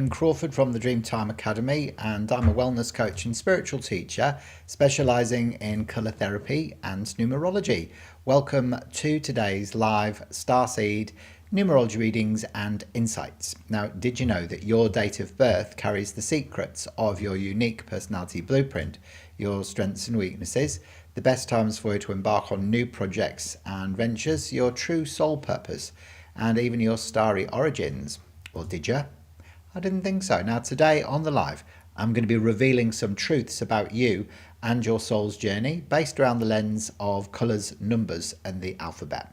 Hayden Crawford from the Dreemtime Academy, and I'm a wellness coach and spiritual teacher specializing in colour therapy and numerology. Welcome to today's live Starseed Numerology Readings and Insights. Now, did you know that your date of birth carries the secrets of your unique personality blueprint, your strengths and weaknesses, the best times for you to embark on new projects and ventures, your true soul purpose, and even your starry origins? Well, did you? I didn't think so. Now, today on the live, I'm going to be revealing some truths about you and your soul's journey based around the lens of colours, numbers, and the alphabet.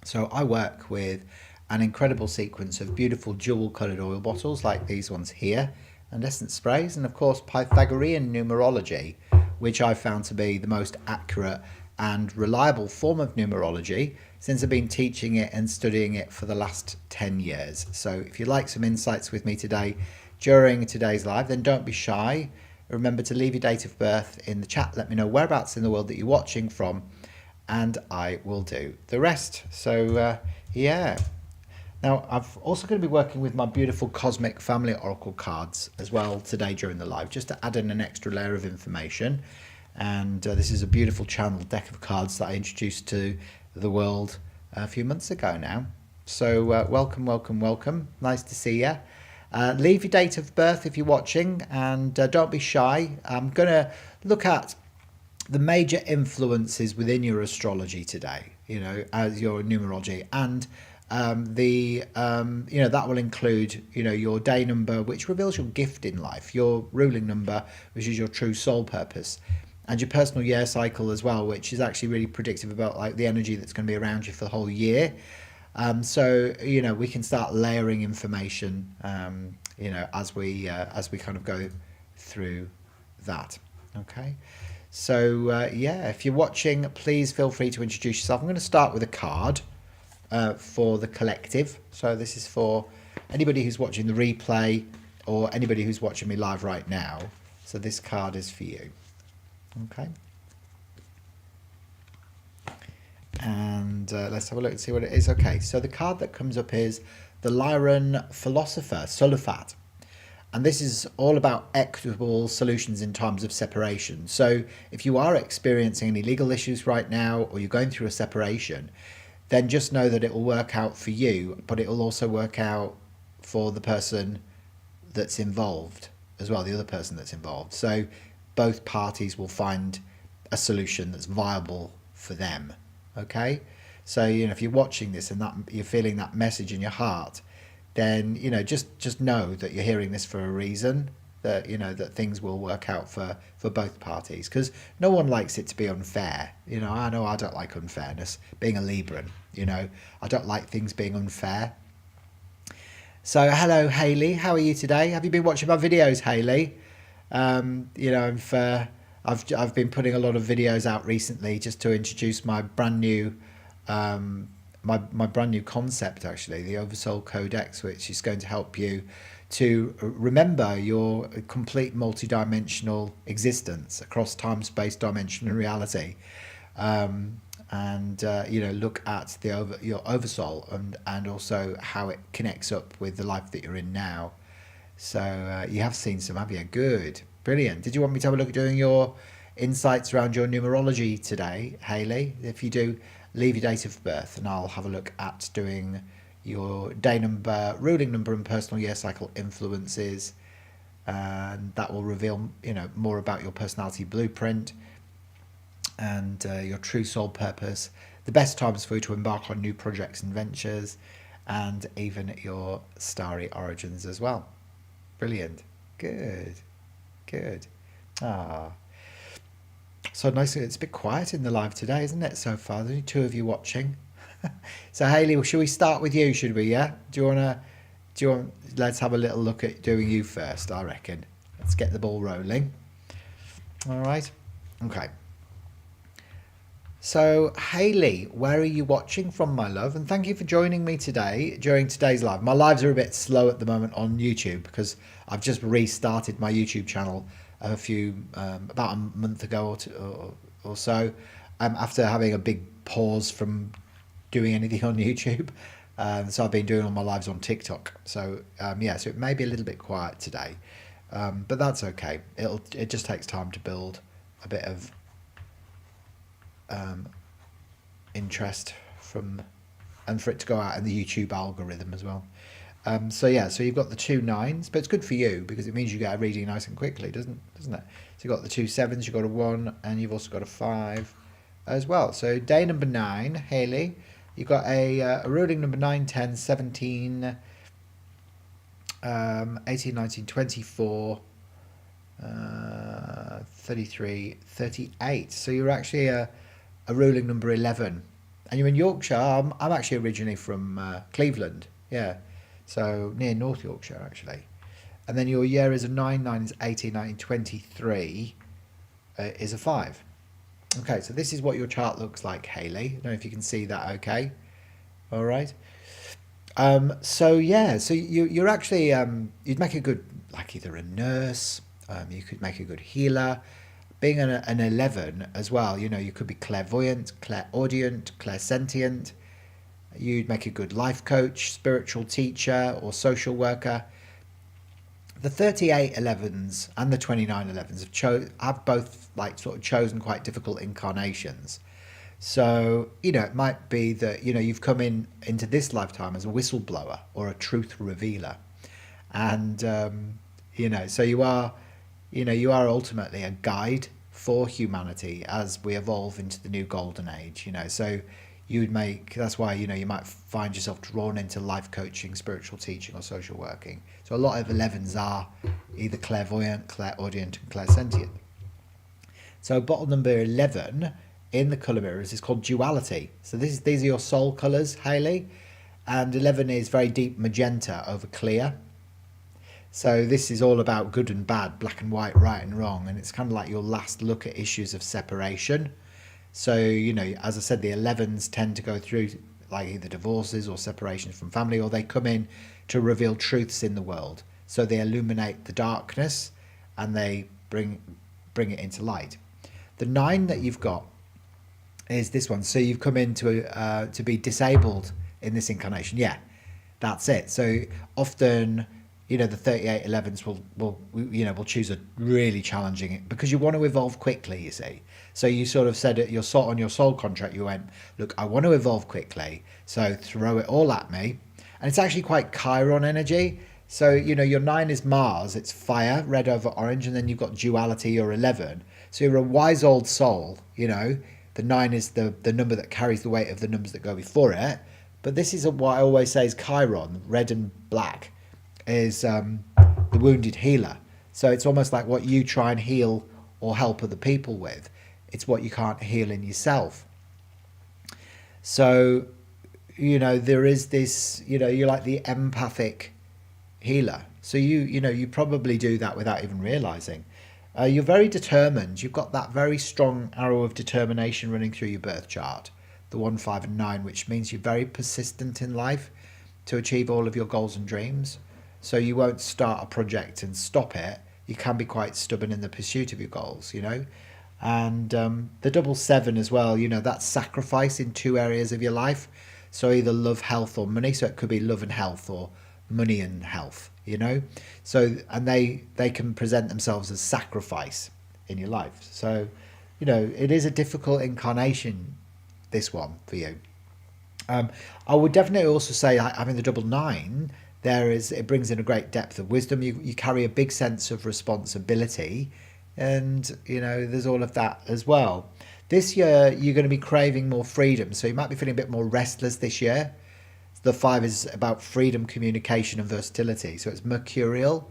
So I work with an incredible sequence of beautiful jewel coloured oil bottles like these ones here, and essence sprays, and of course Pythagorean numerology, which I found to be the most accurate and reliable form of numerology since I've been teaching it and studying it for the last 10 years. So if you'd like some insights with me today during today's live, then don't be shy. Remember to leave your date of birth in the chat. Let me know whereabouts in the world that you're watching from, and I will do the rest. So yeah. Now, I'm also going to be working with my beautiful Cosmic Family Oracle cards as well today during the live, just to add in an extra layer of information. And this is a beautiful channel deck of cards that I introduced to the world a few months ago now. So welcome, welcome, welcome. Nice to see you. Leave your date of birth if you're watching, and don't be shy. I'm going to look at the major influences within your astrology today, you know, as your numerology, and that will include, you know, your day number, which reveals your gift in life, your ruling number, which is your true soul purpose, and your personal year cycle as well, which is actually really predictive about like the energy that's going to be around you for the whole year. So, you know, we can start layering information, you know, as we kind of go through that. Okay. So, yeah, if you're watching, please feel free to introduce yourself. I'm going to start with a card for the collective. So this is for anybody who's watching the replay or anybody who's watching me live right now. So this card is for you. Okay. And let's have a look and see what it is. Okay, so the card that comes up is the Lyran Philosopher, Sulafat. And this is all about equitable solutions in times of separation. So if you are experiencing any legal issues right now, or you're going through a separation, then just know that it will work out for you, but it will also work out for the person that's involved as well, the other person that's involved. So both parties will find a solution that's viable for them. Okay, so you know, if you're watching this and that you're feeling that message in your heart, then you know, just know that you're hearing this for a reason, that you know that things will work out for both parties, because no one likes it to be unfair. You know I don't like unfairness, being a Libran, you know, I don't like things being unfair. So hello Hayley, how are you today? Have you been watching my videos, Hayley? You know, I've been putting a lot of videos out recently just to introduce my brand new my brand new concept, actually, the Oversoul Codex, which is going to help you to remember your complete multidimensional existence across time, space, dimension, and reality, and you know, look at your oversoul and also how it connects up with the life that you're in now. So you have seen some, have you? Good, brilliant. Did you want me to have a look at doing your insights around your numerology today, Hayley? If you do, leave your date of birth and I'll have a look at doing your day number, ruling number, and personal year cycle influences, and that will reveal, you know, more about your personality blueprint and your true soul purpose, the best times for you to embark on new projects and ventures, and even your starry origins as well. Brilliant. Good. Good. So nice. It's a bit quiet in the live today, isn't it, so far? There's only two of you watching. So Hayley, should we start with you, should we? Yeah? Let's have a little look at doing you first, I reckon. Let's get the ball rolling. All right. Okay. So Hayley, where are you watching from, my love? And thank you for joining me today during today's live. My lives are a bit slow at the moment on YouTube because I've just restarted my YouTube channel about a month ago or so, after having a big pause from doing anything on YouTube. So I've been doing all my lives on TikTok. So yeah, so it may be a little bit quiet today, but that's okay. It just takes time to build a bit of interest and for it to go out in the YouTube algorithm as well. So yeah, so you've got the 2 9s, but it's good for you because it means you get a reading nice and quickly, doesn't it? So you've got the 2 7s, you've got a 1, and you've also got a 5 as well. So day number 9, Hayley, you've got a ruling number 9, 10, 17, 18, 19, 24, 33, 38. So you're actually a ruling number 11. And you're in Yorkshire. I'm actually originally from Cleveland. Yeah. So near North Yorkshire, actually. And then your year is a 9, 9 is 18, 19, 23 is a 5. Okay, so this is what your chart looks like, Hayley. I don't know if you can see that okay. All right. So yeah, so you're actually, you'd make a good, like either a nurse, you could make a good healer. Being an 11 as well, you know, you could be clairvoyant, clairaudient, clairsentient. You'd make a good life coach, spiritual teacher, or social worker. The 38 11s and the 29 11s have both like sort of chosen quite difficult incarnations. So, you know, it might be that, you know, you've come into this lifetime as a whistleblower or a truth revealer. And, you know, so you are ultimately a guide for humanity as we evolve into the new golden age, you know. So that's why, you know, you might find yourself drawn into life coaching, spiritual teaching, or social working. So a lot of 11s are either clairvoyant, clairaudient, and clairsentient. So bottle number 11 in the colour mirrors is called duality. So these are your soul colours, Hayley. And 11 is very deep magenta over clear. So this is all about good and bad, black and white, right and wrong. And it's kind of like your last look at issues of separation. So, you know, as I said, the 11s tend to go through like either divorces or separations from family, or they come in to reveal truths in the world. So they illuminate the darkness and they bring it into light. The 9 that you've got is this one. So you've come in to be disabled in this incarnation. Yeah, that's it. So often, you know, the 38 11s will choose a really challenging, because you want to evolve quickly, you see. So you sort of said it, on your soul contract, you went, look, I want to evolve quickly, so throw it all at me. And it's actually quite Chiron energy. So, you know, your 9 is Mars, it's fire, red over orange, and then you've got duality, your 11. So you're a wise old soul, you know. The 9 is the number that carries the weight of the numbers that go before it. But this is what I always say is Chiron, red and black, is the wounded healer. So it's almost like what you try and heal or help other people with. It's what you can't heal in yourself. So, you know, there is this, you know, you're like the empathic healer. So you probably do that without even realizing. You're very determined. You've got that very strong arrow of determination running through your birth chart, the 1, 5, and 9, which means you're very persistent in life to achieve all of your goals and dreams. So you won't start a project and stop it. You can be quite stubborn in the pursuit of your goals, you know. And the 7 as well, you know, that's sacrifice in 2 areas of your life. So either love, health, or money. So it could be love and health, or money and health, you know. So, and they can present themselves as sacrifice in your life. So, you know, it is a difficult incarnation, this one, for you. I would definitely also say, having the 9, it brings in a great depth of wisdom. You carry a big sense of responsibility, and, you know, there's all of that as well. This year, you're going to be craving more freedom. So you might be feeling a bit more restless this year. The 5 is about freedom, communication, and versatility. So it's mercurial.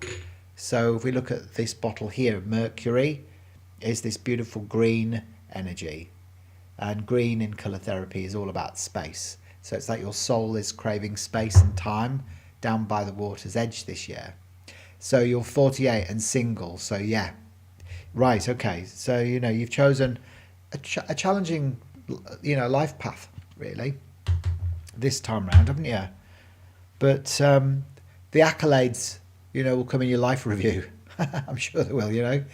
So if we look at this bottle here, Mercury is this beautiful green energy. And green in colour therapy is all about space. So it's like your soul is craving space and time down by the water's edge this year. So you're 48 and single. So yeah. Right, okay. So, you know, you've chosen a challenging, you know, life path, really, this time round, haven't you? But the accolades, you know, will come in your life review. I'm sure they will, you know.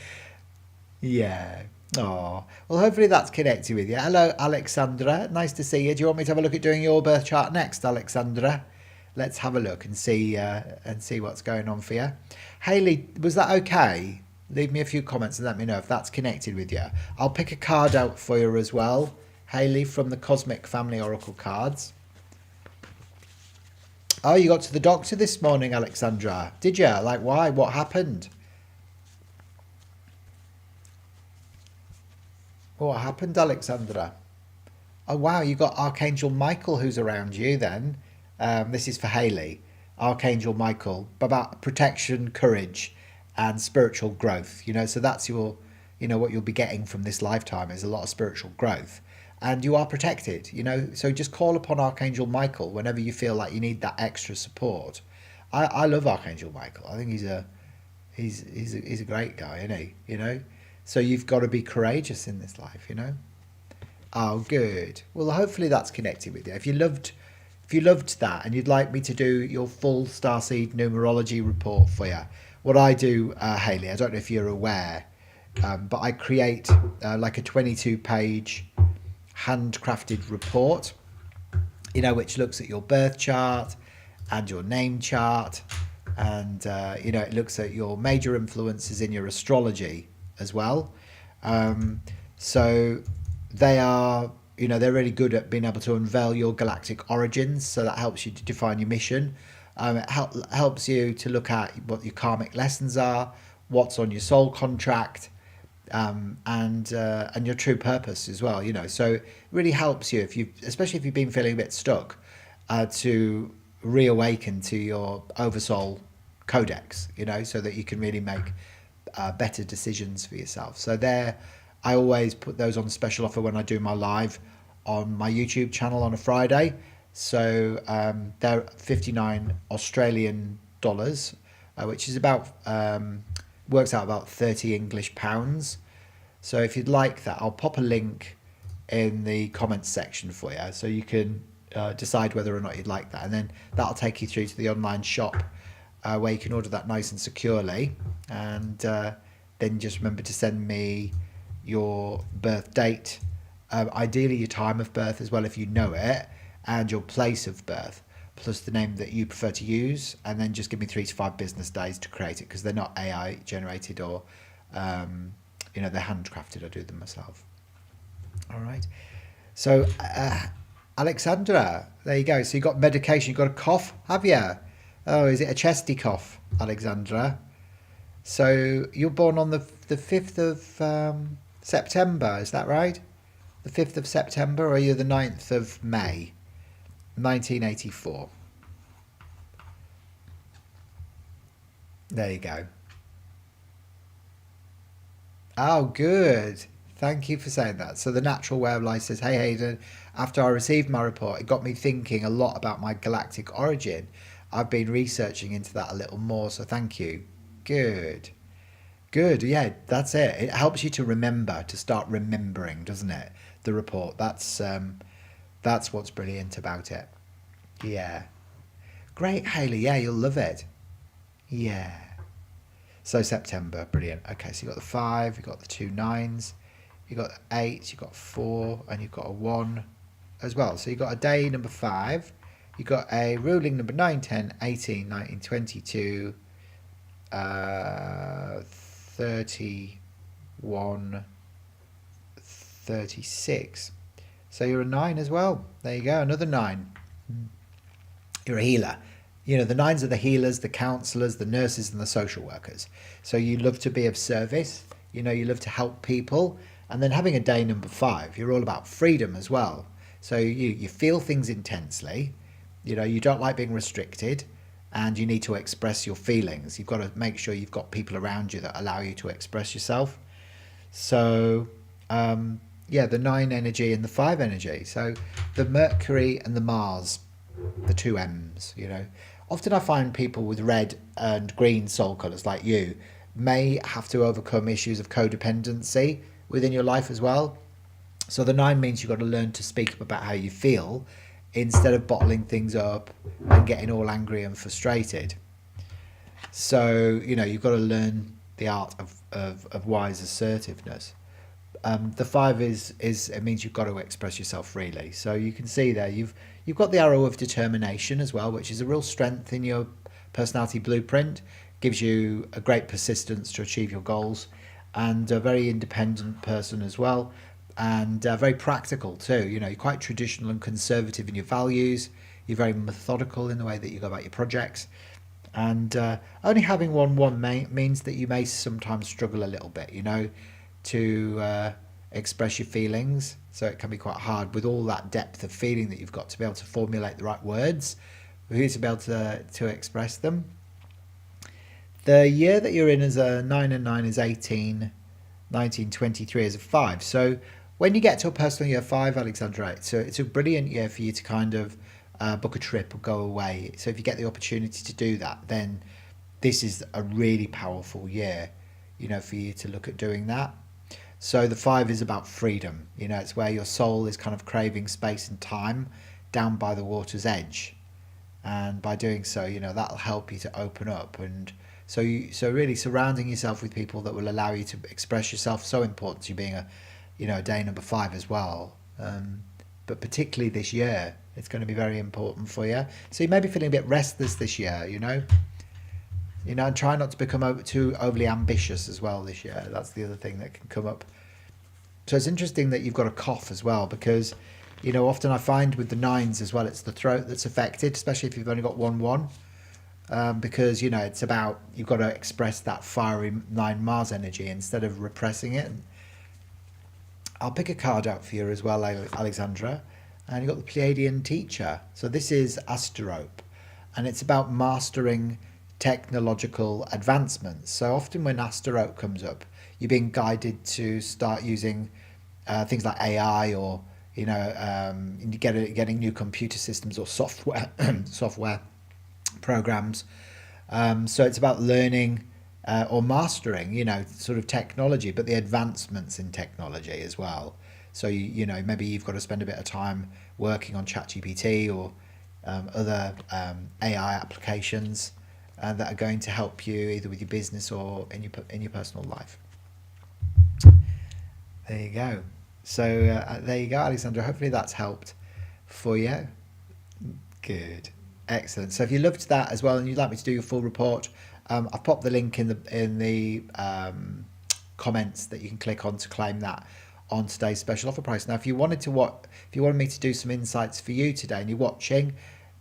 Yeah. Oh, well, hopefully that's connected with you. Hello, Alexandra. Nice to see you. Do you want me to have a look at doing your birth chart next, Alexandra? Let's have a look and see what's going on for you. Haley, was that okay? Leave me a few comments and let me know if that's connected with you. I'll pick a card out for you as well, Haley, from the Cosmic Family Oracle cards. Oh, you got to the doctor this morning, Alexandra. Did you? Like, why? What happened? What happened, Alexandra? Oh, wow, you got Archangel Michael who's around you then. This is for Haley. Archangel Michael, about protection, courage, and spiritual growth. So that's what you'll be getting from this lifetime is a lot of spiritual growth. And you are protected, so just call upon Archangel Michael whenever you feel like you need that extra support. I love Archangel Michael. I think he's a great guy, isn't he? So you've got to be courageous in this life. Oh, good. Well, hopefully that's connected with you. If you loved that and you'd like me to do your full Starseed Numerology Report for you, what I do, Haley, I don't know if you're aware, but I create like a 22-page handcrafted report, which looks at your birth chart and your name chart, and it looks at your major influences in your astrology as well. So they are, they're really good at being able to unveil your galactic origins. So that helps you to define your mission. It helps you to look at what your karmic lessons are, what's on your soul contract, and your true purpose as well. So it really helps you especially if you've been feeling a bit stuck, to reawaken to your oversoul codex. So that you can really make better decisions for yourself. So I always put those on special offer when I do my live on my YouTube channel on a Friday. So they're 59 Australian dollars, which is about works out about 30 English pounds. So if you'd like that, I'll pop a link in the comments section for you, so you can decide whether or not you'd like that, and then that'll take you through to the online shop where you can order that nice and securely. And then just remember to send me your birth date, ideally your time of birth as well if you know it, and your place of birth, plus the name that you prefer to use, and then just give me 3 to 5 business days to create it, because they're not AI generated or they're handcrafted. I do them myself. All right. So Alexandra, there you go. So you got medication. You got a cough, have you? Oh, is it a chesty cough, Alexandra? So you're born on the 5th of September, is that right? The 5th of September, or are you the 9th of May, 1984? There you go. Oh, good. Thank you for saying that. So the Natural Way of Life says, hey Hayden, after I received my report, it got me thinking a lot about my galactic origin. I've been researching into that a little more, so thank you. Good. Good, yeah, that's it. It helps you to remember, to start remembering, doesn't it? The report. That's what's brilliant about it. Yeah. Great, Haley. Yeah, you'll love it. Yeah. So September, brilliant. Okay, so you got the 5, you got the 2 9s, you got 8, you got 4, and you've got a 1 as well. So you got a day number 5, you got a ruling number 9, 10, 18, 19, 22, 31, 36. So you're a 9 as well. There you go, another 9. You're a healer. The 9s are the healers, the counsellors, the nurses, and the social workers. So you love to be of service. You love to help people. And then having a day number 5, you're all about freedom as well. So you feel things intensely. You don't like being restricted, and you need to express your feelings. You've got to make sure you've got people around you that allow you to express yourself. So the 9 energy and the 5 energy. So the Mercury and the Mars, the 2 M's, Often I find people with red and green soul colours like you may have to overcome issues of codependency within your life as well. So the 9 means you've got to learn to speak up about how you feel instead of bottling things up and getting all angry and frustrated. So, you've got to learn the art of wise assertiveness. The 5 is it means you've got to express yourself freely. So you can see there you've got the arrow of determination as well, which is a real strength in your personality blueprint. Gives you a great persistence to achieve your goals, and a very independent person as well, and very practical too. You know, you're quite traditional and conservative in your values. You're very methodical in the way that you go about your projects. And only having 1-1 means that you may sometimes struggle a little bit, you know, to express your feelings. So it can be quite hard with all that depth of feeling that you've got to be able to formulate the right words, for you to be able to express them. The year that you're in as a 9 and 9 is 1923 as a 5. So when you get to a personal year 5, Alexandra, so it's a brilliant year for you to kind of book a trip or go away. So if you get the opportunity to do that, then this is a really powerful year, you know, for you to look at doing that. So the 5 is about freedom. You know, it's where your soul is kind of craving space and time down by the water's edge. And by doing so, you know, that'll help you to open up. And so really surrounding yourself with people that will allow you to express yourself, so important to you, being a day number 5 as well. But particularly this year, it's going to be very important for you. So you may be feeling a bit restless this year, you know, and try not to become too overly ambitious as well this year. That's the other thing that can come up. So it's interesting that you've got a cough as well, because, you know, often I find with the 9s as well, it's the throat that's affected, especially if you've only got 1-1. Because, you know, it's about, you've got to express that fiery 9 Mars energy instead of repressing it. I'll pick a card out for you as well, Alexandra. And you've got the Pleiadian teacher. So this is Asterope. And it's about mastering technological advancements. So often when Asterope comes up, you're being guided to start using things like AI, or, you know, getting new computer systems or software programs. So it's about learning or mastering, you know, sort of technology, but the advancements in technology as well. So you know, maybe you've got to spend a bit of time working on ChatGPT or other AI applications that are going to help you either with your business or in your personal life. There you go. So there you go, Alexandra. Hopefully that's helped for you. Good. Excellent. So if you loved that as well and you'd like me to do your full report, I've popped the link in the comments that you can click on to claim that on today's special offer price. Now, if you wanted me to do some insights for you today and you're watching,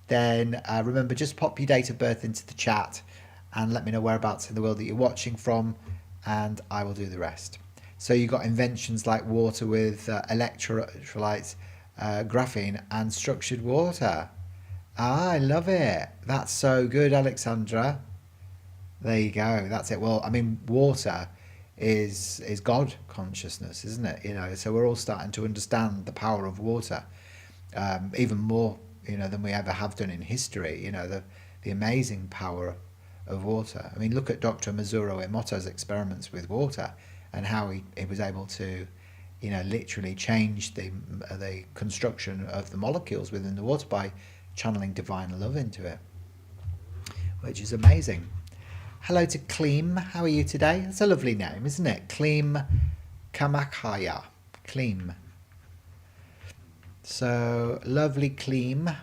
then remember, just pop your date of birth into the chat and let me know whereabouts in the world that you're watching from, and I will do the rest. So you've got inventions like water with electrolytes, graphene, and structured water. I love it. That's so good, Alexandra. There you go. That's it. Well, I mean, water is God consciousness, isn't it? You know, so we're all starting to understand the power of water, even more, you know, than we ever have done in history. You know, the amazing power of water. I mean, look at Dr. Masaru Emoto's experiments with water and how he was able to, you know, literally change the construction of the molecules within the water by channeling divine love into it, which is amazing. Hello to Kleem. How are you today? That's a lovely name, isn't it? Kleem Kamakaya. Kleem. So, lovely Kleem.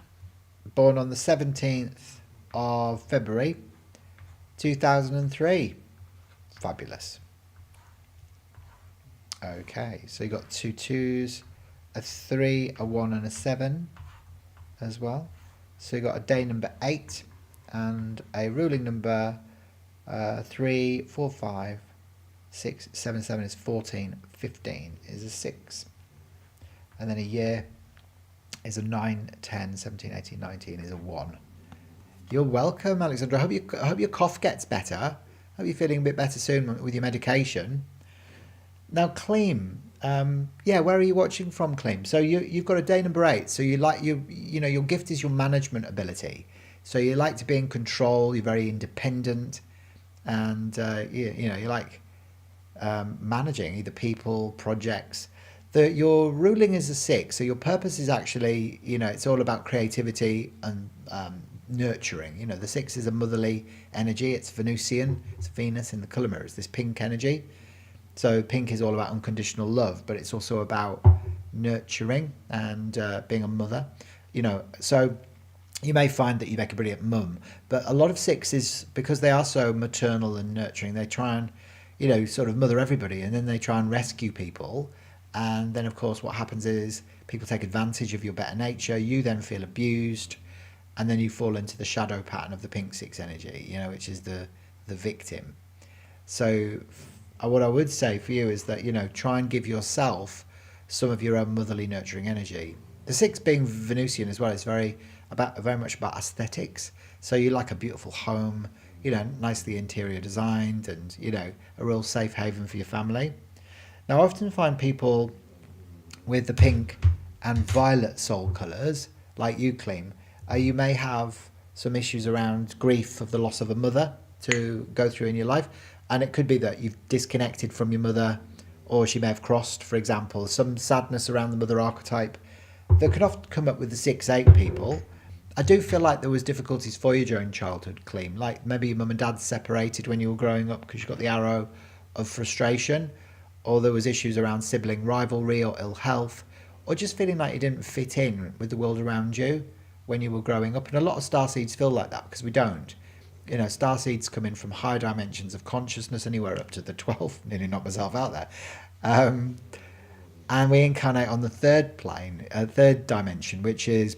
Born on the 17th of February, 2003. Fabulous. Okay, so you got 2 2s, a 3, a 1 and a 7 as well. So you got a day number 8 and a ruling number 3, 4, 5, 6, 7, 7 is 14, 15 is a 6. And then a year is a 9, 10, 17, 18, 19 is a 1. You're welcome, Alexandra. I hope your cough gets better. I hope you're feeling a bit better soon with your medication. Now, Kleem, yeah, where are you watching from, Kleem? So you've got a day number 8. So you know, your gift is your management ability. So you like to be in control. You're very independent, and you know, you like managing either people, projects. Your ruling is a 6. So your purpose is actually, you know, it's all about creativity and nurturing. You know, the 6 is a motherly energy. It's Venusian. It's Venus in the colour mirror. It's this pink energy. So pink is all about unconditional love, but it's also about nurturing and being a mother. So you may find that you make a brilliant mum, but a lot of sixes, because they are so maternal and nurturing, they try and, sort of mother everybody, and then they try and rescue people. And then, of course, what happens is people take advantage of your better nature. You then feel abused, and then you fall into the shadow pattern of the pink six energy, which is the victim. So what I would say for you is that, try and give yourself some of your own motherly nurturing energy. The six being Venusian as well is very much about aesthetics. So you like a beautiful home, nicely interior designed, and, a real safe haven for your family. Now, I often find people with the pink and violet soul colours, like you, Clean, you may have some issues around grief of the loss of a mother to go through in your life. And it could be that you've disconnected from your mother, or she may have crossed, for example, some sadness around the mother archetype that could often come up with the 6-8 people. I do feel like there was difficulties for you during childhood, Clean. Like maybe your mum and dad separated when you were growing up because you got the arrow of frustration, or there was issues around sibling rivalry or ill health, or just feeling like you didn't fit in with the world around you when you were growing up. And a lot of starseeds feel like that because we don't. Starseeds come in from high dimensions of consciousness, anywhere up to the 12th, nearly knocked myself out there. And we incarnate on the third plane, third dimension, which is,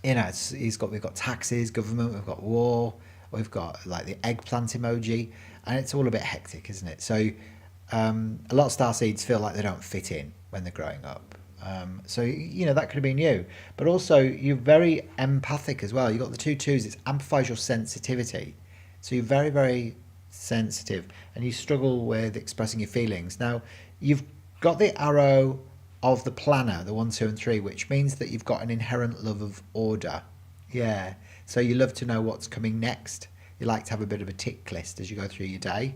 we've got taxes, government, we've got war, we've got like the eggplant emoji, and it's all a bit hectic, isn't it? So a lot of starseeds feel like they don't fit in when they're growing up. So that could have been you, but also you're very empathic as well. You've got the 2 2s. It amplifies your sensitivity, so you're very, very sensitive, and you struggle with expressing your feelings. Now you've got the arrow of the planner, the 1, 2 and 3, which means that you've got an inherent love of order. So you love to know what's coming next. You like to have a bit of a tick list as you go through your day.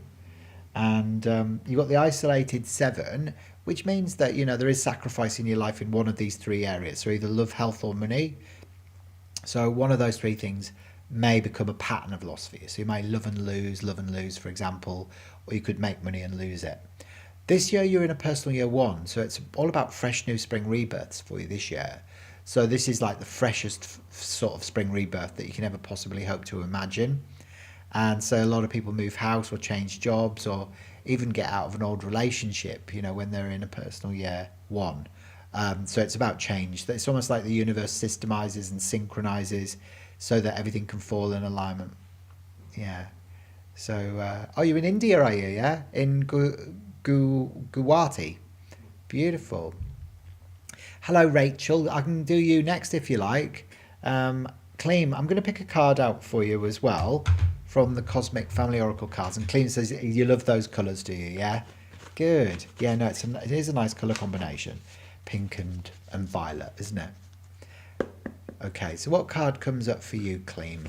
And you've got the isolated 7, which means that, there is sacrifice in your life in one of these 3 areas. So either love, health, or money. So one of those 3 things may become a pattern of loss for you. So you may love and lose, for example, or you could make money and lose it. This year you're in a personal year 1, so it's all about fresh new spring rebirths for you this year. So this is like the freshest sort of spring rebirth that you can ever possibly hope to imagine. And so a lot of people move house or change jobs or even get out of an old relationship, when they're in a personal year 1. So it's about change. It's almost like the universe systemizes and synchronizes so that everything can fall in alignment. So, are you in India, are you? Yeah? In Guwahati. Beautiful. Hello, Rachel. I can do you next if you like. Clean, I'm going to pick a card out for you as well from the Cosmic Family Oracle cards. And Clean says you love those colours, do you? Yeah? Good. Yeah, no, it is a nice colour combination. Pink and violet, isn't it? Okay, so what card comes up for you, Clean?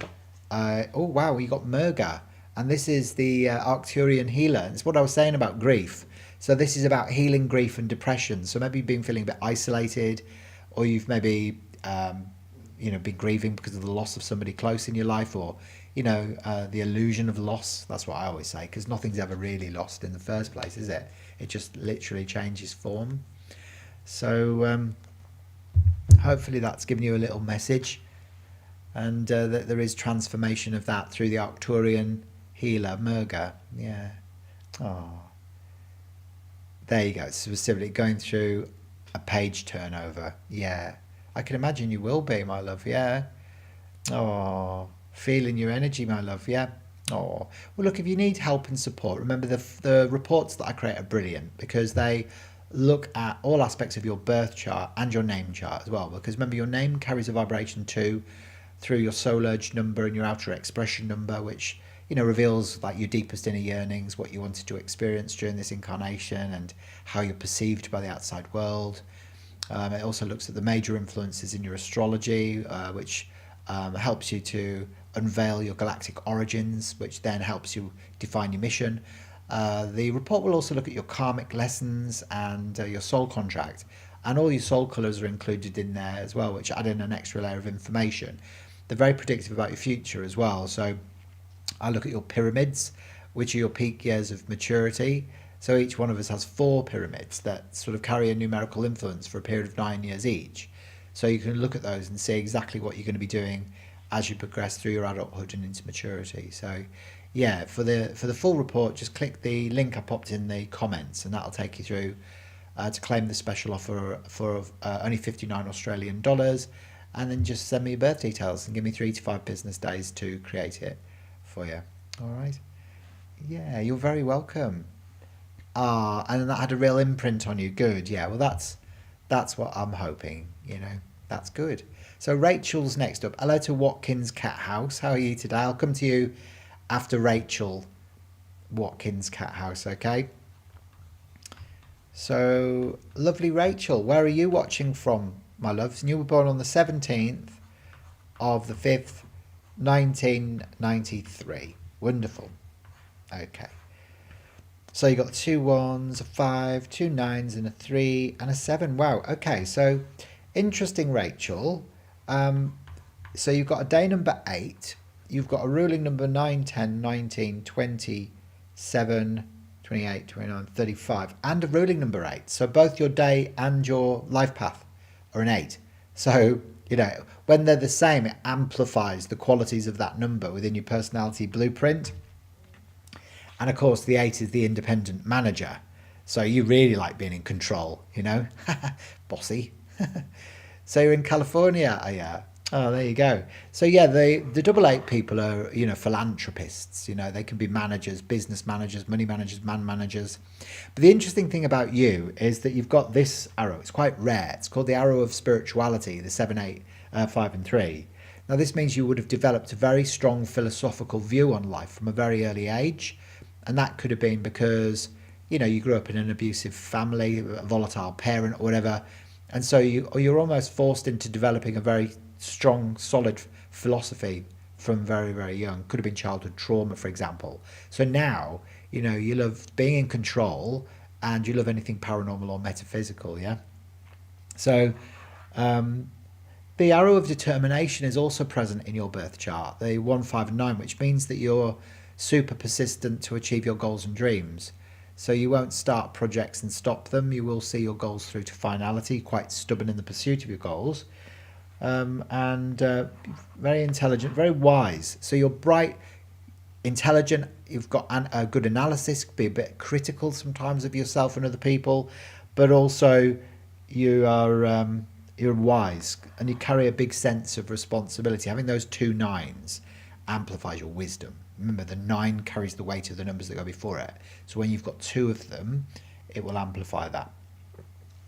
Oh, wow, you got Murga. And this is the Arcturian healer. It's what I was saying about grief. So this is about healing grief and depression. So maybe you've been feeling a bit isolated, or you've maybe been grieving because of the loss of somebody close in your life, or the illusion of loss. That's what I always say, because nothing's ever really lost in the first place, is it? It just literally changes form. So hopefully that's given you a little message, and that there is transformation of that through the Arcturian healer, Murga. Yeah. Oh, there you go. Specifically going through a page turnover. Yeah. I can imagine you will be, my love. Yeah. Oh, feeling your energy, my love. Yeah. Oh, well, look, if you need help and support, remember the reports that I create are brilliant because they look at all aspects of your birth chart and your name chart as well. Because remember, your name carries a vibration too through your soul urge number and your outer expression number, which reveals like your deepest inner yearnings, what you wanted to experience during this incarnation, and how you're perceived by the outside world. It also looks at the major influences in your astrology, which helps you to unveil your galactic origins, which then helps you define your mission. The report will also look at your karmic lessons and your soul contract, and all your soul colours are included in there as well, which add in an extra layer of information. They're very predictive about your future as well. So I look at your pyramids, which are your peak years of maturity. So each one of us has 4 pyramids that sort of carry a numerical influence for a period of 9 years each. So you can look at those and see exactly what you're going to be doing as you progress through your adulthood and into maturity. So yeah, for the full report, just click the link I popped in the comments, and that'll take you through to claim the special offer for only $59 Australian, and then just send me your birth details and give me 3 to 5 business days to create it for you. All right. Yeah, you're very welcome. And that had a real imprint on you. Good. Yeah. Well, that's what I'm hoping. That's good. So Rachel's next up. Hello to Watkins Cat House. How are you today? I'll come to you after Rachel. Watkins Cat House. Okay. So lovely Rachel. Where are you watching from, my loves? And you were born on the 17th of the 5th, 1993. Wonderful. Okay. So you got 2 1s, a 5, 2 9s, and a 3 and a 7. Wow. Okay. So interesting, Rachel. So you've got a day number 8. You've got a ruling number 9, 10, 19, 27, 28, 29, 35, and a ruling number 8. So both your day and your life path are an 8. So, when they're the same, it amplifies the qualities of that number within your personality blueprint. And of course, the 8 is the independent manager. So you really like being in control, bossy. So you're in California, yeah. Oh, there you go. So yeah, the double 8 people are, philanthropists. They can be managers, business managers, money managers, man managers. But the interesting thing about you is that you've got this arrow. It's quite rare. It's called the arrow of spirituality, the 7, 8, 5 and 3. Now this means you would have developed a very strong philosophical view on life from a very early age. And that could have been because, you grew up in an abusive family, a volatile parent or whatever. And so you're almost forced into developing a very strong, solid philosophy from very, very young. Could have been childhood trauma, for example. So now, you love being in control and you love anything paranormal or metaphysical, yeah? So the arrow of determination is also present in your birth chart, the 1, 5 and 9, which means that you're super persistent to achieve your goals and dreams. So you won't start projects and stop them. You will see your goals through to finality, quite stubborn in the pursuit of your goals. And very intelligent, very wise. So you're bright, intelligent, you've got a good analysis, be a bit critical sometimes of yourself and other people, but also you're wise and you carry a big sense of responsibility. Having those 2 9s amplifies your wisdom. Remember, the 9 carries the weight of the numbers that go before it. So when you've got 2 of them, it will amplify that.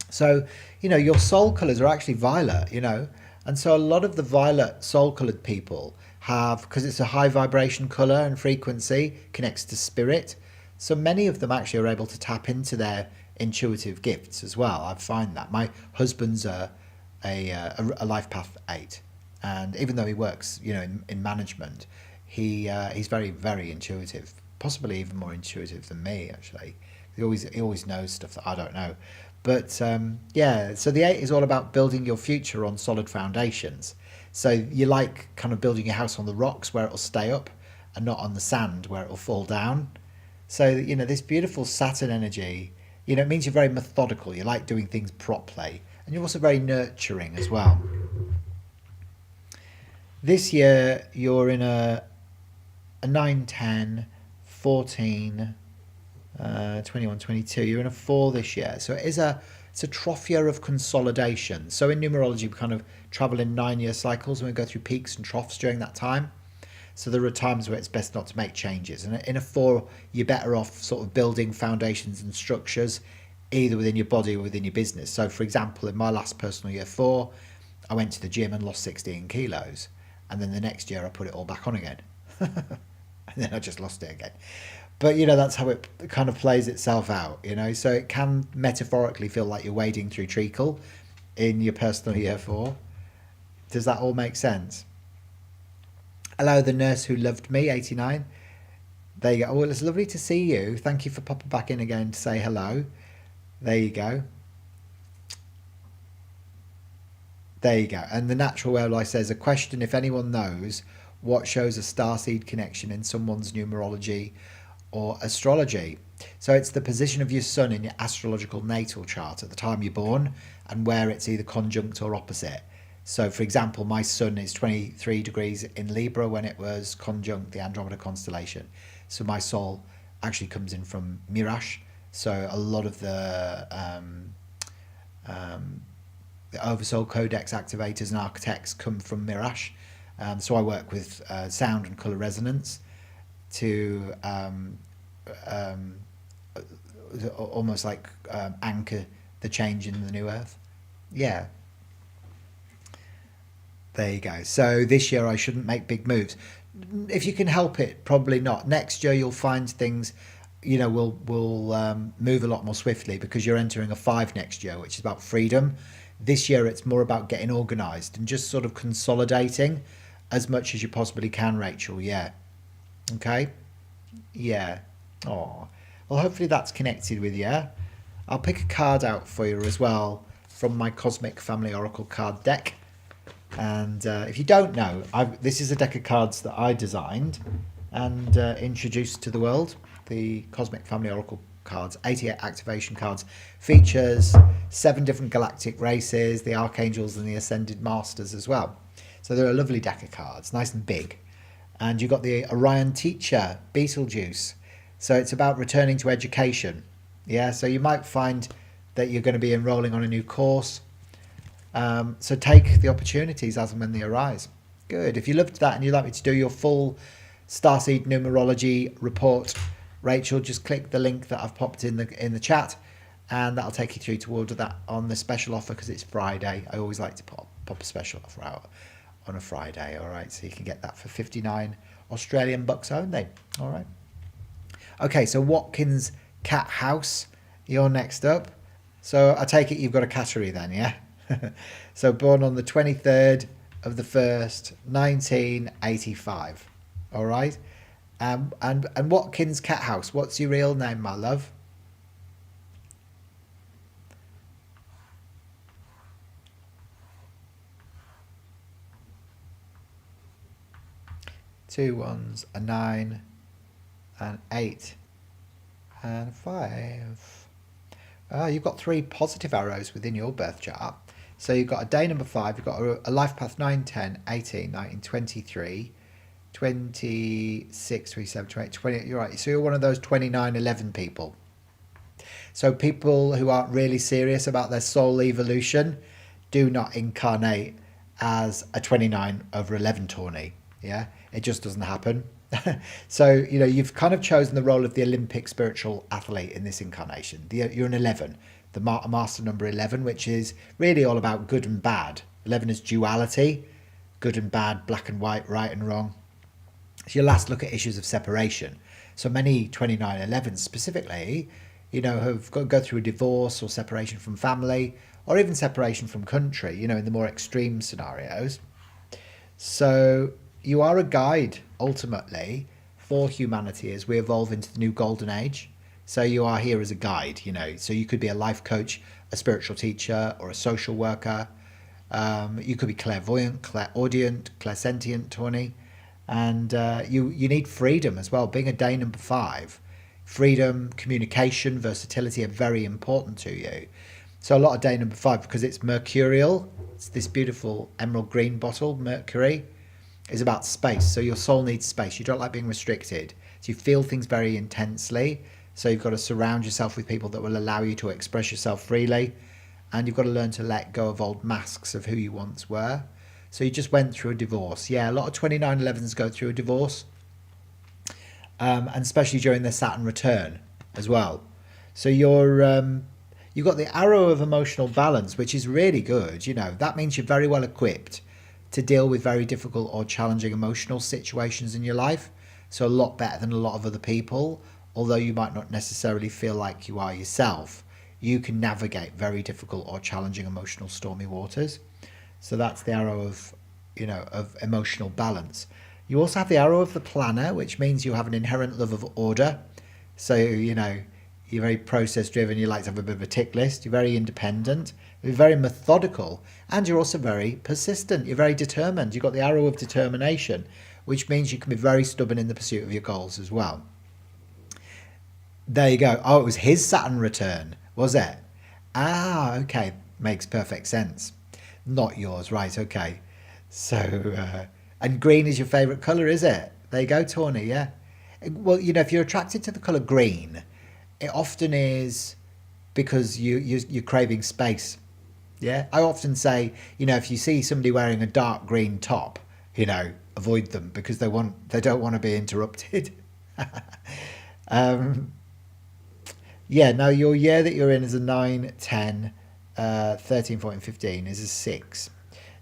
So, your soul colours are actually violet, And so a lot of the violet soul coloured people have, because it's a high vibration colour and frequency, connects to spirit. So many of them actually are able to tap into their intuitive gifts as well. I find that. My husband's a life path 8. And even though he works, in management, he's very, very intuitive, possibly even more intuitive than me, actually. He always knows stuff that I don't know. But yeah, so the 8 is all about building your future on solid foundations. So you like kind of building your house on the rocks where it'll stay up and not on the sand where it'll fall down. So, this beautiful Saturn energy, it means you're very methodical. You like doing things properly. And you're also very nurturing as well. This year, you're in a 9, 10, 14, 21, 22. You're in a 4 this year. So it's a trough year of consolidation. So in numerology, we kind of travel in 9-year cycles and we go through peaks and troughs during that time. So there are times where it's best not to make changes. And in a 4, you're better off sort of building foundations and structures, either within your body or within your business. So for example, in my last personal year 4, I went to the gym and lost 16 kilos. And then the next year I put it all back on again. And then I just lost it again. But, that's how it kind of plays itself out, So it can metaphorically feel like you're wading through treacle in your personal year 4. Does that all make sense? Hello, the nurse who loved me, 89. There you go. Well, it's lovely to see you. Thank you for popping back in again to say hello. There you go. There you go. And the natural whereby says, a question if anyone knows what shows a starseed connection in someone's numerology or astrology. So it's the position of your sun in your astrological natal chart at the time you're born, and where it's either conjunct or opposite. So, for example, my sun is 23 degrees in Libra when it was conjunct the Andromeda constellation. So my soul actually comes in from Mirash. So a lot of the Oversoul Codex activators and architects come from Mirash. So I work with sound and colour resonance to almost like anchor the change in the new earth. Yeah. There you go. So this year I shouldn't make big moves. If you can help it, probably not. Next year you'll find things, will move a lot more swiftly because you're entering a 5 next year, which is about freedom. This year it's more about getting organised and just sort of consolidating as much as you possibly can, Rachel. Yeah. Okay. Yeah. Oh. Well, hopefully that's connected with you. I'll pick a card out for you as well from my Cosmic Family Oracle card deck. And if you don't know, this is a deck of cards that I designed and introduced to the world. The Cosmic Family Oracle cards, 88 activation cards, features 7 different galactic races, the Archangels and the Ascended Masters as well. So they're a lovely deck of cards, nice and big. And you've got the Orion Teacher, Betelgeuse. So it's about returning to education. Yeah, so you might find that you're going to be enrolling on a new course. So take the opportunities as and when they arise. Good. If you loved that and you'd like me to do your full Starseed Numerology Report, Rachel, just click the link that I've popped in the chat, and that'll take you through to order that on the special offer because it's Friday. I always like to pop a special offer out on a Friday. All right, so you can get that for 59 Australian bucks only. All right. Okay, so Watkins Cat House, you're next up. So I take it you've got a cattery then, yeah? So born on the 23rd of the 1st, 1985. All right. And Watkins Cat House, what's your real name, my love? Two ones, a 9, an 8, and 5. You've got 3 positive arrows within your birth chart. So you've got a day number 5, you've got a life path 9, 10, 18, 19, 23, 26, 27, 28, 20. You're right. So you're one of those 29, 11 people. So people who aren't really serious about their soul evolution do not incarnate as a 29 over 11 tourney. Yeah, it just doesn't happen. So, you've kind of chosen the role of the Olympic spiritual athlete in this incarnation. You're an 11, the master number 11, which is really all about good and bad. 11 is duality, good and bad, black and white, right and wrong. It's your last look at issues of separation. So many 2911s specifically, have go through a divorce or separation from family or even separation from country, in the more extreme scenarios. So you are a guide, ultimately, for humanity as we evolve into the new golden age. So you are here as a guide, So you could be a life coach, a spiritual teacher, or a social worker. You could be clairvoyant, clairaudient, clairsentient, Tawny. And you need freedom as well. Being a day number 5, freedom, communication, versatility are very important to you. So a lot of day number 5, because it's mercurial, it's this beautiful emerald green bottle, Mercury, is about space. So your soul needs space. You don't like being restricted. So you feel things very intensely. So you've got to surround yourself with people that will allow you to express yourself freely. And you've got to learn to let go of old masks of who you once were. So you just went through a divorce. Yeah, a lot of 2911s go through a divorce. And especially during their Saturn return as well. So you've got the arrow of emotional balance, which is really good. That means you're very well equipped to deal with very difficult or challenging emotional situations in your life. So a lot better than a lot of other people, although you might not necessarily feel like you are yourself. You can navigate very difficult or challenging emotional stormy waters. So that's the arrow of, of emotional balance. You also have the arrow of the planner, which means you have an inherent love of order. So, you're very process driven. You like to have a bit of a tick list. You're very independent. You're very methodical. And you're also very persistent. You're very determined. You've got the arrow of determination, which means you can be very stubborn in the pursuit of your goals as well. There you go. Oh, it was his Saturn return, was it? Ah, okay. Makes perfect sense. Not yours, right? Okay. So, and green is your favourite colour, is it? There you go, Tawny. Yeah. Well, if you're attracted to the colour green, it often is because you're craving space. Yeah. I often say, if you see somebody wearing a dark green top, avoid them because they don't want to be interrupted. um, Yeah, now your year that you're in is a 9, 10, 13, 14, 15 is a 6.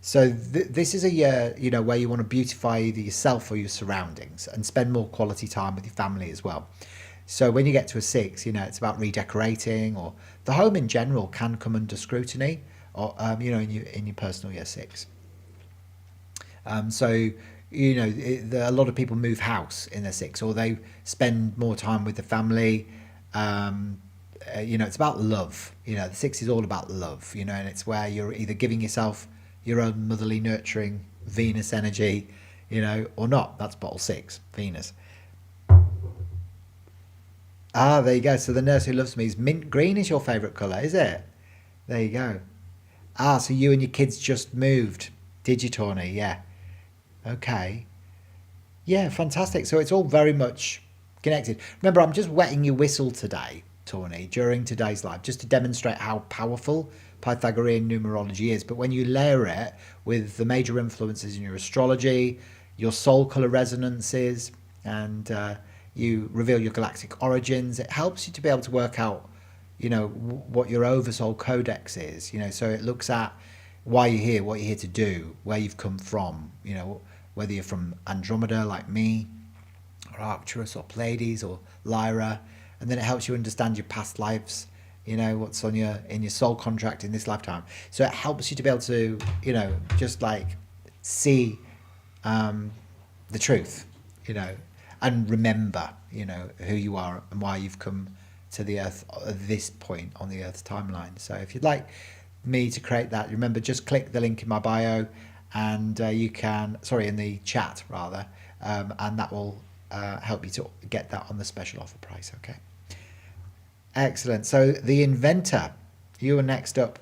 So this is a year, where you want to beautify either yourself or your surroundings and spend more quality time with your family as well. So when you get to a 6, it's about redecorating, or the home in general can come under scrutiny, or in your personal year 6. So a lot of people move house in their 6, or they spend more time with the family. It's about love. The 6 is all about love. And it's where you're either giving yourself your own motherly, nurturing Venus energy, or not. That's bottle 6, Venus. Ah, there you go. So the nurse who loves me is mint green is your favourite colour, is it? There you go. Ah, so you and your kids just moved, did you, Tawny? Yeah. Okay. Yeah, fantastic. So it's all very much connected. Remember, I'm just wetting your whistle today, Tawny, during today's live, just to demonstrate how powerful Pythagorean numerology is. But when you layer it with the major influences in your astrology, your soul color resonances, and you reveal your galactic origins, it helps you to be able to work out, what your oversoul codex is. So it looks at why you're here, what you're here to do, where you've come from, whether you're from Andromeda like me, or Arcturus, or Pleiades, or Lyra, and then it helps you understand your past lives, what's on in your soul contract in this lifetime. So it helps you to be able to, just like see the truth, and remember, who you are and why you've come to the earth at this point on the earth's timeline. So if you'd like me to create that, remember, just click the link in my bio, and you can, in the chat rather, and that will help you to get that on the special offer price. Okay, excellent. So the Inventor, you are next up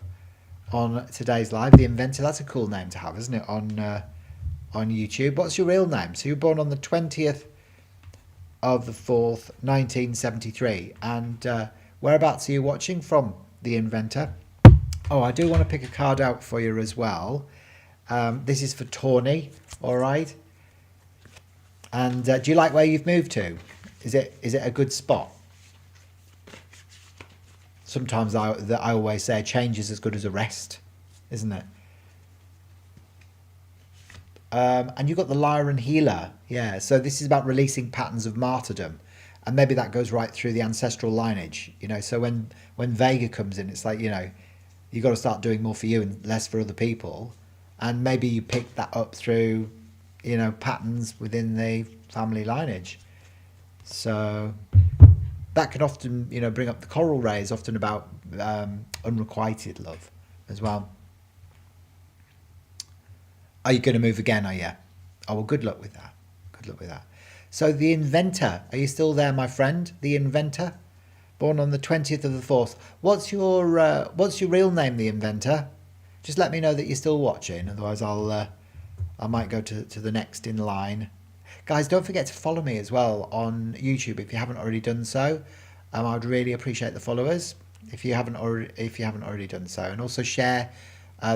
on today's live. The Inventor, that's a cool name to have, isn't it, on YouTube? What's your real name? So you were born on the 20th of the 4th 1973, and whereabouts are you watching from, the Inventor? Oh, I do want to pick a card out for you as well. This is for Tawny, all right. And do you like where you've moved to? Is it a good spot? Sometimes I always say a change is as good as a rest, isn't it? And you've got the Lyran Healer. Yeah, so this is about releasing patterns of martyrdom. And maybe that goes right through the ancestral lineage. So when Vega comes in, it's like, you've got to start doing more for you and less for other people. And maybe you pick that up through, patterns within the family lineage. So that can often, bring up the coral ray is often about unrequited love as well. Are you going to move again, are you? Oh, well, good luck with that. Good luck with that. So the Inventor, are you still there, my friend? The Inventor, born on the 20th of the 4th. What's your real name, the Inventor? Just let me know that you're still watching. Otherwise, I might go to the next in line. Guys, don't forget to follow me as well on YouTube if you haven't already done so. I'd really appreciate the followers if you haven't already done so, and also share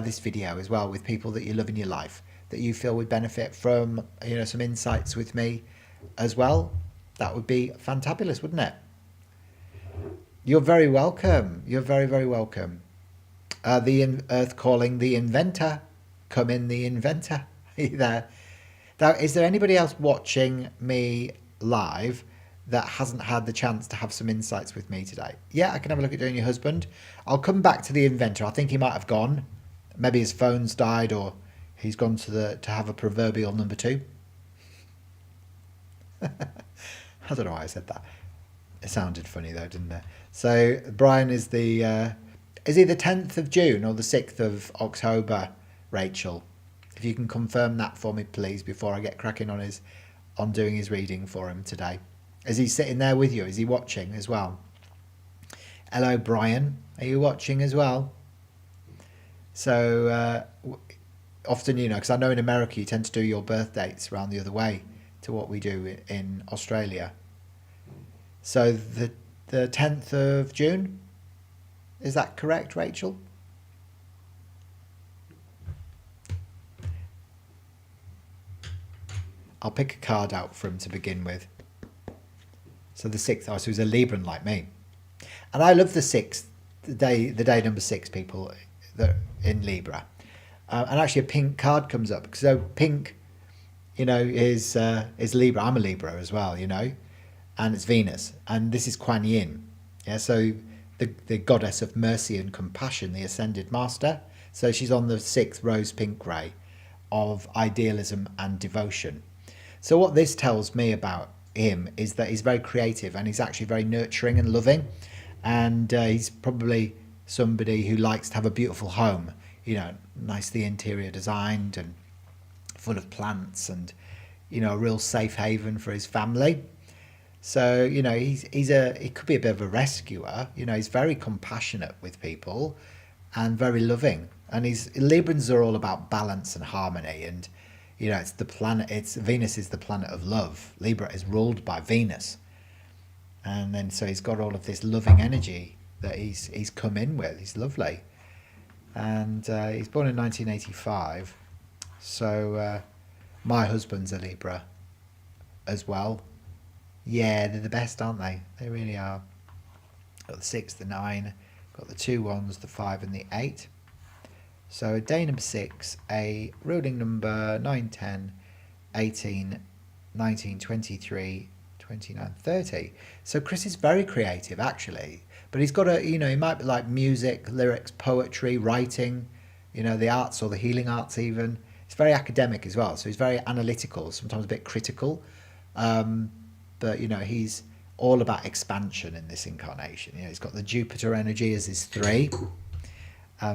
this video as well with people that you love in your life that you feel would benefit from some insights with me as well. That would be fantabulous, wouldn't it? You're very welcome. You're very, very welcome. The Earth calling, the Inventor. Come in, the Inventor. Are you there? Now, is there anybody else watching me live that hasn't had the chance to have some insights with me today? Yeah, I can have a look at doing your husband. I'll come back to the Inventor. I think he might have gone. Maybe his phone's died, or he's gone to have a proverbial number 2. I don't know why I said that. It sounded funny though, didn't it? So Brian is he the 10th of June or the 6th of October, Rachel? If you can confirm that for me, please, before I get cracking on doing his reading for him today. Is he sitting there with you? Is he watching as well? Hello, Brian. Are you watching as well? So often, you know, because I know in America you tend to do your birth dates around the other way to what we do in Australia. So the 10th of June, is that correct, Rachel? I'll pick a card out for him to begin with. So the 6th, oh, so he's a Libran like me. And I love the 6th, the day number 6 people that in Libra. And actually a pink card comes up. So pink, you know, is Libra. I'm a Libra as well, you know. And it's Venus. And this is Kuan Yin. Yeah, so the goddess of mercy and compassion, the ascended master. So she's on the 6th rose pink ray of idealism and devotion. So what this tells me about him is that he's very creative and he's actually very nurturing and loving. And he's probably somebody who likes to have a beautiful home, you know, nicely interior designed and full of plants and, you know, a real safe haven for his family. So, you know, he could be a bit of a rescuer. You know, he's very compassionate with people and very loving. And Librans are all about balance and harmony. And, you know, Venus is the planet of love. Libra is ruled by Venus. And then so he's got all of this loving energy that he's come in with. He's lovely. And he's born in 1985. So my husband's a Libra as well. Yeah, they're the best, aren't they? They really are. Got the 6, the 9, got the 2 1s, the 5 and the 8. So day number 6, a ruling number 9, 10, 18, 19, 23, 29, 30. So Chris is very creative actually, but he's got he might be like music, lyrics, poetry, writing, you know, the arts or the healing arts even. He's very academic as well, so he's very analytical, sometimes a bit critical. But, you know, he's all about expansion in this incarnation. You know, he's got the Jupiter energy as his 3.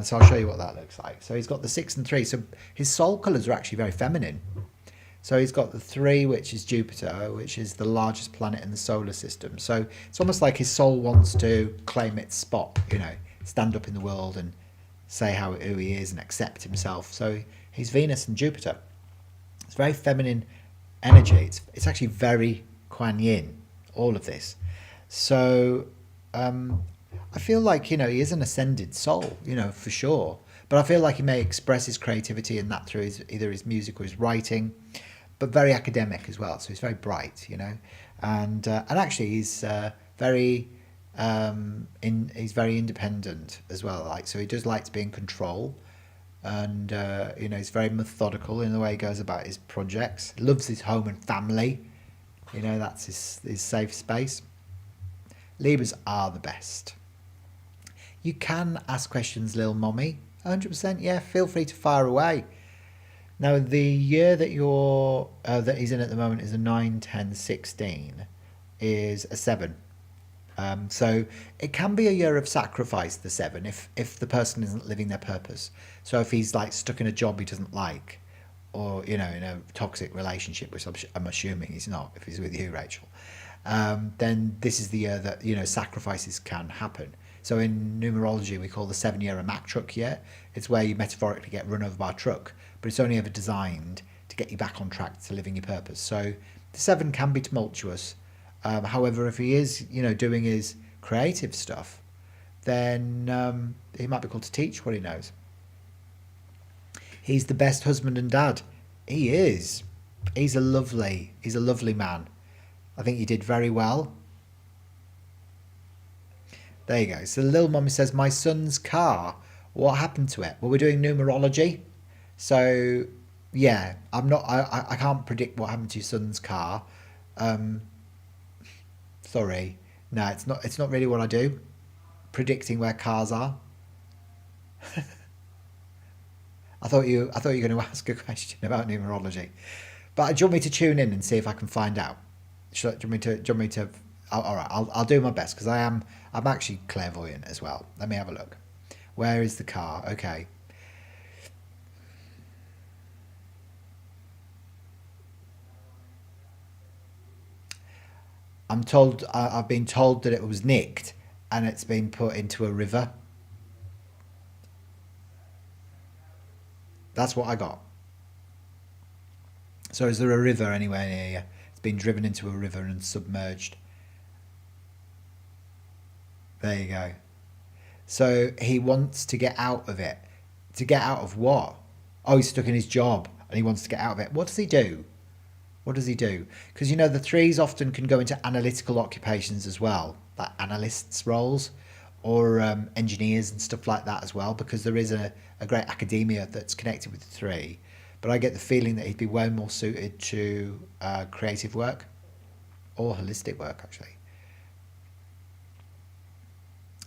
So I'll show you what that looks like. So he's got the 6 and 3. So his soul colours are actually very feminine. So he's got the 3, which is Jupiter, which is the largest planet in the solar system. So it's almost like his soul wants to claim its spot, you know, stand up in the world and say who he is and accept himself. So he's Venus and Jupiter. It's very feminine energy. It's actually very Kuan Yin, all of this. So I feel like, you know, he is an ascended soul, you know, for sure. But I feel like he may express his creativity in that through either his music or his writing, but very academic as well. So he's very bright, you know, and actually he's very he's very independent as well. Like, so he does like to be in control, and you know, he's very methodical in the way he goes about his projects. Loves his home and family. You know, that's his safe space. Libras are the best. You can ask questions, Lil Mommy. 100%, yeah, feel free to fire away. Now, the year that that he's in at the moment is a 9, 10, 16, is a 7. So it can be a year of sacrifice, the 7, if the person isn't living their purpose. So if he's like stuck in a job he doesn't like, or, you know, in a toxic relationship, which I'm assuming he's not, if he's with you, Rachel, then this is the year that, you know, sacrifices can happen. So in numerology, we call the 7 year a Mack truck year. It's where you metaphorically get run over by a truck, but it's only ever designed to get you back on track to living your purpose. So the 7 can be tumultuous. However, if he is, you know, doing his creative stuff, then he might be called to teach what he knows. He's the best husband and dad. He is. He's a lovely man. I think he did very well. There you go. So Lil Mummy says, my son's car, what happened to it? Well, we're doing numerology. So yeah, I can't predict what happened to your son's car. Sorry. No, it's not really what I do. Predicting where cars are. I thought you were going to ask a question about numerology, but do you want me to tune in and see if I can find out? Do you want me to? All right, I'll do my best, because I'm actually clairvoyant as well. Let me have a look. Where is the car? Okay. I've been told that it was nicked and it's been put into a river. That's what I got. So is there a river anywhere near you? It's been driven into a river and submerged. There you go. So he wants to get out of it. To get out of what? Oh, he's stuck in his job and he wants to get out of it. What does he do? What does he do? Because, you know, the threes often can go into analytical occupations as well, like analysts' roles or engineers and stuff like that as well, because there is a great academia that's connected with the three. But I get the feeling that he'd be way more suited to creative work or holistic work, actually.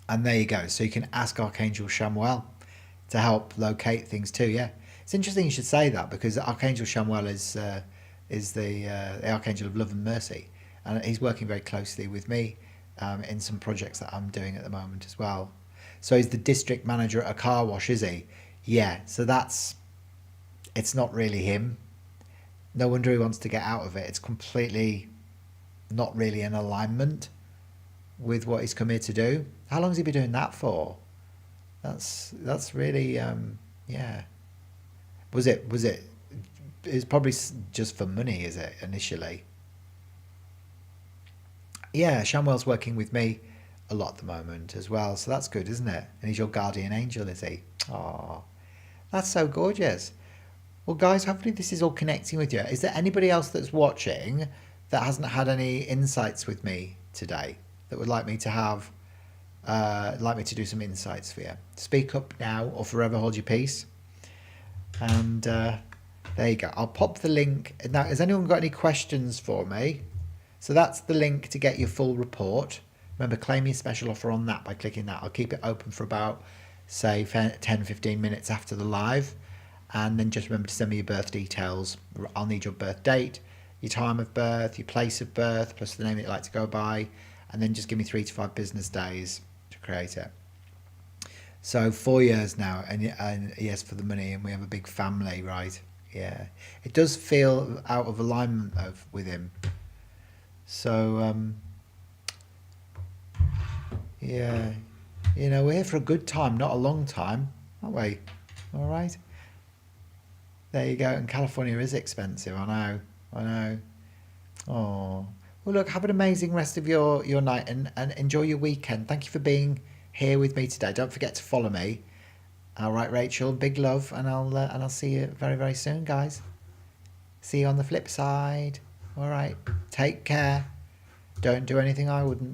And there you go. So you can ask Archangel Chamuel to help locate things too. Yeah, it's interesting you should say that, because Archangel Chamuel is the Archangel of Love and Mercy, and he's working very closely with me in some projects that I'm doing at the moment as well. So he's the district manager at a car wash, is he? Yeah. So it's not really him. No wonder he wants to get out of it. It's completely not really in alignment with what he's come here to do. How long has he been doing that for? That's really yeah. It's probably just for money, is it, initially? Yeah, Shamwell's working with me a lot at the moment as well, so that's good, isn't it? And he's your guardian angel, is he? Oh, that's so gorgeous. Well, guys, hopefully this is all connecting with you. Is there anybody else that's watching that hasn't had any insights with me today, that would like me to have, like me to do some insights for you? Speak up now or forever hold your peace. And there you go. I'll pop the link. Now, has anyone got any questions for me? So that's the link to get your full report. Remember, claim your special offer on that by clicking that. I'll keep it open for about, say, 10-15 minutes after the live. And then just remember to send me your birth details. I'll need your birth date, your time of birth, your place of birth, plus the name that you like to go by. And then just give me 3 to 5 business days to create it. So 4 years now, and yes, for the money, and we have a big family, right? Yeah, it does feel out of alignment with him. So yeah, you know, we're here for a good time, not a long time, aren't we? All right. There you go. And California is expensive. I know. Oh, well, look, have an amazing rest of your night, and enjoy your weekend. Thank you for being here with me today. Don't forget to follow me. All right, Rachel, big love, and I'll see you very, very soon, guys. See you on the flip side. All right, take care. Don't do anything I wouldn't do.